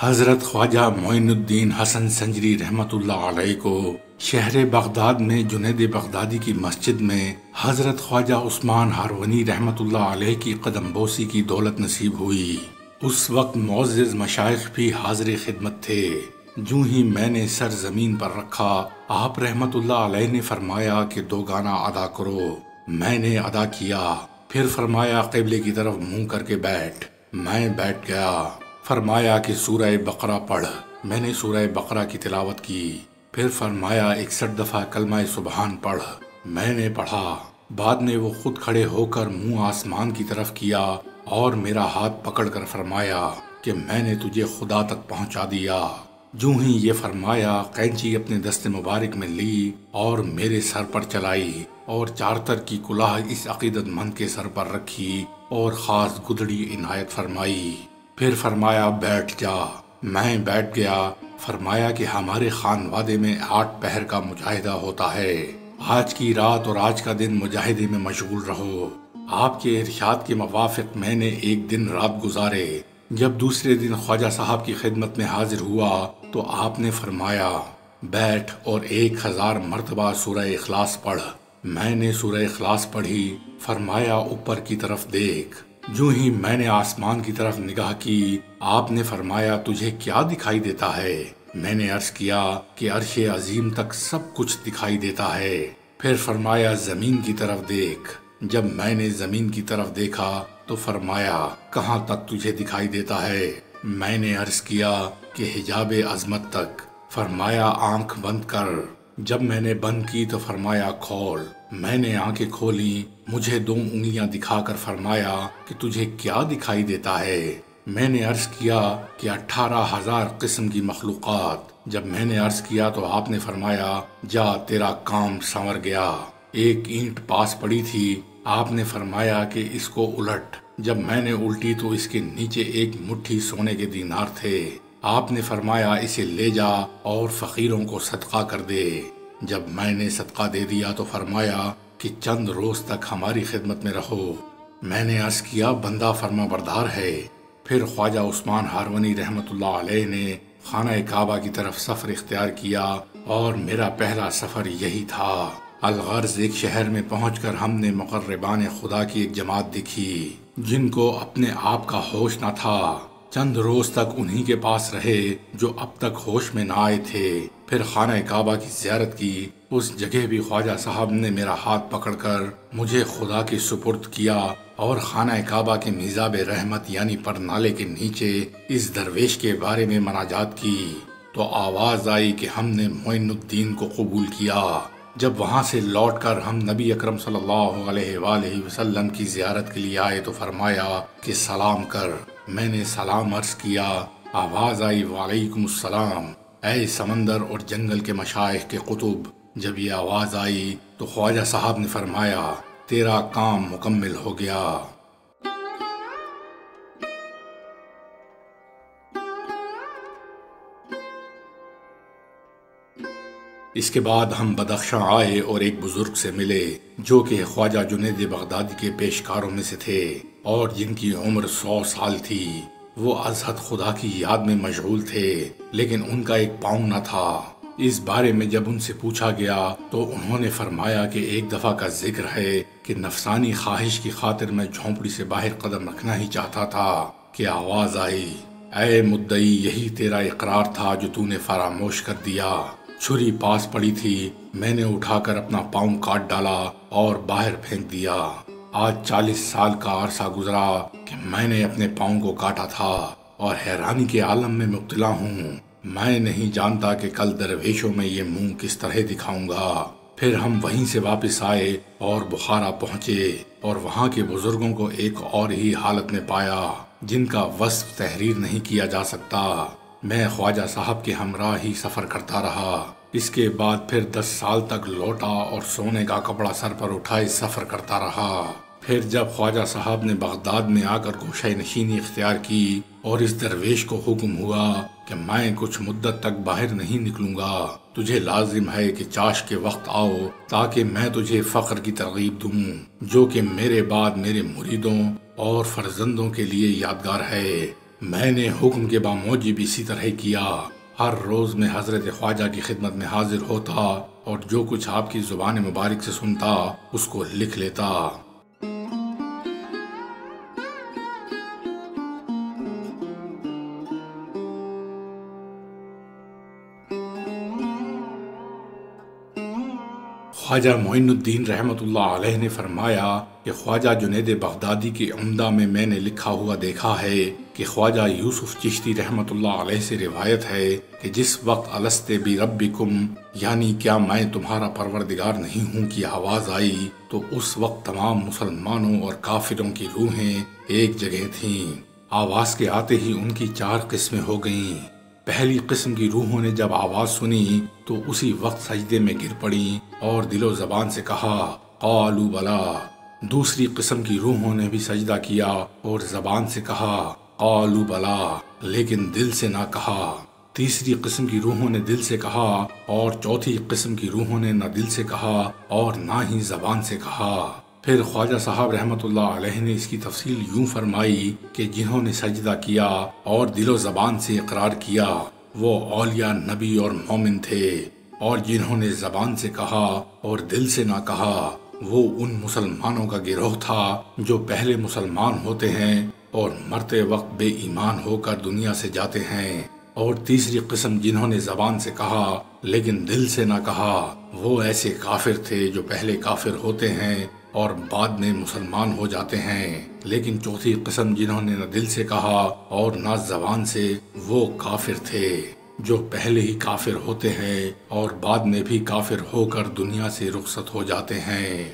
حضرت خواجہ معین الدین حسن سنجری رحمت اللہ علیہ کو شہر بغداد میں جنید بغدادی کی مسجد میں حضرت خواجہ عثمان ہارونی رحمت اللہ علیہ کی قدم بوسی کی دولت نصیب ہوئی۔ اس وقت معزز مشائخ بھی حاضر خدمت تھے۔ جو ہی میں نے سر زمین پر رکھا، آپ رحمت اللہ علیہ نے فرمایا کہ 2 گانا ادا کرو۔ میں نے ادا کیا، پھر فرمایا قبلے کی طرف منہ کر کے بیٹھ۔ میں بیٹھ گیا۔ فرمایا کہ سورہ بقرہ پڑھ۔ میں نے سورہ بقرہ کی تلاوت کی۔ پھر فرمایا 61 دفعہ کلمہ سبحان پڑھ۔ میں نے پڑھا۔ بعد میں وہ خود کھڑے ہو کر منہ آسمان کی طرف کیا اور میرا ہاتھ پکڑ کر فرمایا کہ میں نے تجھے خدا تک پہنچا دیا۔ جو ہی یہ فرمایا، قینچی اپنے دست مبارک میں لی اور میرے سر پر چلائی اور چارتر کی کلاه اس عقیدت مند کے سر پر رکھی اور خاص گدڑی عنایت فرمائی۔ پھر فرمایا بیٹھ جا۔ میں بیٹھ گیا۔ فرمایا کہ ہمارے خانوادے میں 8 پہر کا مجاہدہ ہوتا ہے۔ آج کی رات اور آج کا دن مجاہدے میں مشغول رہو۔ آپ کے ارشاد کے موافق میں نے ایک دن رات گزارے۔ جب دوسرے دن خواجہ صاحب کی خدمت میں حاضر ہوا تو آپ نے فرمایا بیٹھ اور 1000 مرتبہ سورہ اخلاص پڑھ۔ میں نے سورہ اخلاص پڑھی۔ فرمایا اوپر کی طرف دیکھ۔ جو ہی میں نے آسمان کی طرف نگاہ کی، آپ نے فرمایا تجھے کیا دکھائی دیتا ہے؟ میں نے عرض کیا کہ عرش عظیم تک سب کچھ دکھائی دیتا ہے۔ پھر فرمایا زمین کی طرف دیکھ۔ جب میں نے زمین کی طرف دیکھا تو فرمایا کہاں تک تجھے دکھائی دیتا ہے؟ میں نے عرض کیا کہ حجاب عظمت تک۔ فرمایا آنکھ بند کر۔ جب میں نے بند کی تو فرمایا کھول۔ میں نے آنکھیں کھولی۔ مجھے 2 انگلیاں دکھا کر فرمایا کہ تجھے کیا دکھائی دیتا ہے؟ میں نے عرض کیا کہ 18,000 قسم کی مخلوقات۔ جب میں نے عرض کیا تو آپ نے فرمایا جا تیرا کام سنور گیا۔ ایک اینٹ پاس پڑی تھی۔ آپ نے فرمایا کہ اس کو الٹ۔ جب میں نے الٹی تو اس کے نیچے ایک مٹھی سونے کے دینار تھے۔ آپ نے فرمایا اسے لے جا اور فقیروں کو صدقہ کر دے۔ جب میں نے صدقہ دے دیا تو فرمایا کہ چند روز تک ہماری خدمت میں رہو۔ میں نے عرض کیا بندہ فرما بردار ہے۔ پھر خواجہ عثمان ہارونی رحمت اللہ علیہ نے خانہ کعبہ کی طرف سفر اختیار کیا اور میرا پہلا سفر یہی تھا۔ الغرض ایک شہر میں پہنچ کر ہم نے مقربان خدا کی ایک جماعت دیکھی جن کو اپنے آپ کا ہوش نہ تھا۔ چند روز تک انہی کے پاس رہے جو اب تک ہوش میں نہ آئے تھے۔ پھر خانہ کعبہ کی زیارت کی۔ اس جگہ بھی خواجہ صاحب نے میرا ہاتھ پکڑ کر مجھے خدا کے سپرد کیا اور خانہ کعبہ کے میزاب رحمت یعنی پرنالے کے نیچے اس درویش کے بارے میں مناجات کی تو آواز آئی کہ ہم نے معین الدین کو قبول کیا۔ جب وہاں سے لوٹ کر ہم نبی اکرم صلی اللہ علیہ وآلہ وسلم کی زیارت کے لیے آئے تو فرمایا کہ سلام کر۔ میں نے سلام عرض کیا۔ آواز آئی وعلیکم السلام اے سمندر اور جنگل کے مشائخ کے قطب۔ جب یہ آواز آئی تو خواجہ صاحب نے فرمایا تیرا کام مکمل ہو گیا۔ اس کے بعد ہم بدخشاں آئے اور ایک بزرگ سے ملے جو کہ خواجہ جنید بغدادی کے پیشکاروں میں سے تھے اور جن کی عمر 100 سال تھی۔ وہ ازحد خدا کی یاد میں مشغول تھے لیکن ان کا ایک پاؤں نہ تھا۔ اس بارے میں جب ان سے پوچھا گیا تو انہوں نے فرمایا کہ ایک دفعہ کا ذکر ہے کہ نفسانی خواہش کی خاطر میں جھونپڑی سے باہر قدم رکھنا ہی چاہتا تھا کہ آواز آئی اے مدعی یہی تیرا اقرار تھا جو تو نے فراموش کر دیا۔ چھری پاس پڑی تھی۔ میں نے اٹھا کر اپنا پاؤں کاٹ ڈالا اور باہر پھینک دیا۔ آج 40 سال کا عرصہ گزرا کہ میں نے اپنے پاؤں کو کاٹا تھا اور حیرانی کے عالم میں مبتلا ہوں۔ میں نہیں جانتا کہ کل درویشوں میں یہ منہ کس طرح دکھاؤں گا۔ پھر ہم وہیں سے واپس آئے اور بخارا پہنچے اور وہاں کے بزرگوں کو ایک اور ہی حالت میں پایا جن کا وصف تحریر نہیں کیا جا سکتا۔ میں خواجہ صاحب کے ہمراہ ہی سفر کرتا رہا۔ اس کے بعد پھر 10 سال تک لوٹا اور سونے کا کپڑا سر پر اٹھائے سفر کرتا رہا۔ پھر جب خواجہ صاحب نے بغداد میں آ کر گوشہ نشینی اختیار کی اور اس درویش کو حکم ہوا کہ میں کچھ مدت تک باہر نہیں نکلوں گا، تجھے لازم ہے کہ چاش کے وقت آؤ تاکہ میں تجھے فقر کی ترغیب دوں جو کہ میرے بعد میرے مریدوں اور فرزندوں کے لیے یادگار ہے۔ میں نے حکم کے باموجب اسی طرح کیا، ہر روز میں حضرت خواجہ کی خدمت میں حاضر ہوتا اور جو کچھ آپ کی زبان مبارک سے سنتا اس کو لکھ لیتا۔ خواجہ معین الدین رحمت اللہ علیہ نے فرمایا کہ خواجہ جنید بغدادی کے عمدہ میں نے لکھا ہوا دیکھا ہے کہ خواجہ یوسف چشتی رحمت اللہ علیہ سے روایت ہے کہ جس وقت الست بربکم یعنی کیا میں تمہارا پروردگار نہیں ہوں کی آواز آئی تو اس وقت تمام مسلمانوں اور کافروں کی روحیں ایک جگہ تھیں۔ آواز کے آتے ہی ان کی 4 قسمیں ہو گئیں۔ پہلی قسم کی روحوں نے جب آواز سنی تو اسی وقت سجدے میں گر پڑی اور دل و زبان سے کہا قالوا بلا۔ دوسری قسم کی روحوں نے بھی سجدہ کیا اور زبان سے کہا قالوا بلا لیکن دل سے نہ کہا۔ تیسری قسم کی روحوں نے دل سے کہا اور چوتھی قسم کی روحوں نے نہ دل سے کہا اور نہ ہی زبان سے کہا۔ پھر خواجہ صاحب رحمت اللہ علیہ نے اس کی تفصیل یوں فرمائی کہ جنہوں نے سجدہ کیا اور دل و زبان سے اقرار کیا وہ اولیاء نبی اور مومن تھے، اور جنہوں نے زبان سے کہا اور دل سے نہ کہا وہ ان مسلمانوں کا گروہ تھا جو پہلے مسلمان ہوتے ہیں اور مرتے وقت بے ایمان ہو کر دنیا سے جاتے ہیں۔ اور تیسری قسم جنہوں نے زبان سے کہا لیکن دل سے نہ کہا وہ ایسے کافر تھے جو پہلے کافر ہوتے ہیں اور بعد میں مسلمان ہو جاتے ہیں۔ لیکن چوتھی قسم جنہوں نے نہ دل سے کہا اور نہ زبان سے وہ کافر تھے جو پہلے ہی کافر ہوتے ہیں اور بعد میں بھی کافر ہو کر دنیا سے رخصت ہو جاتے ہیں۔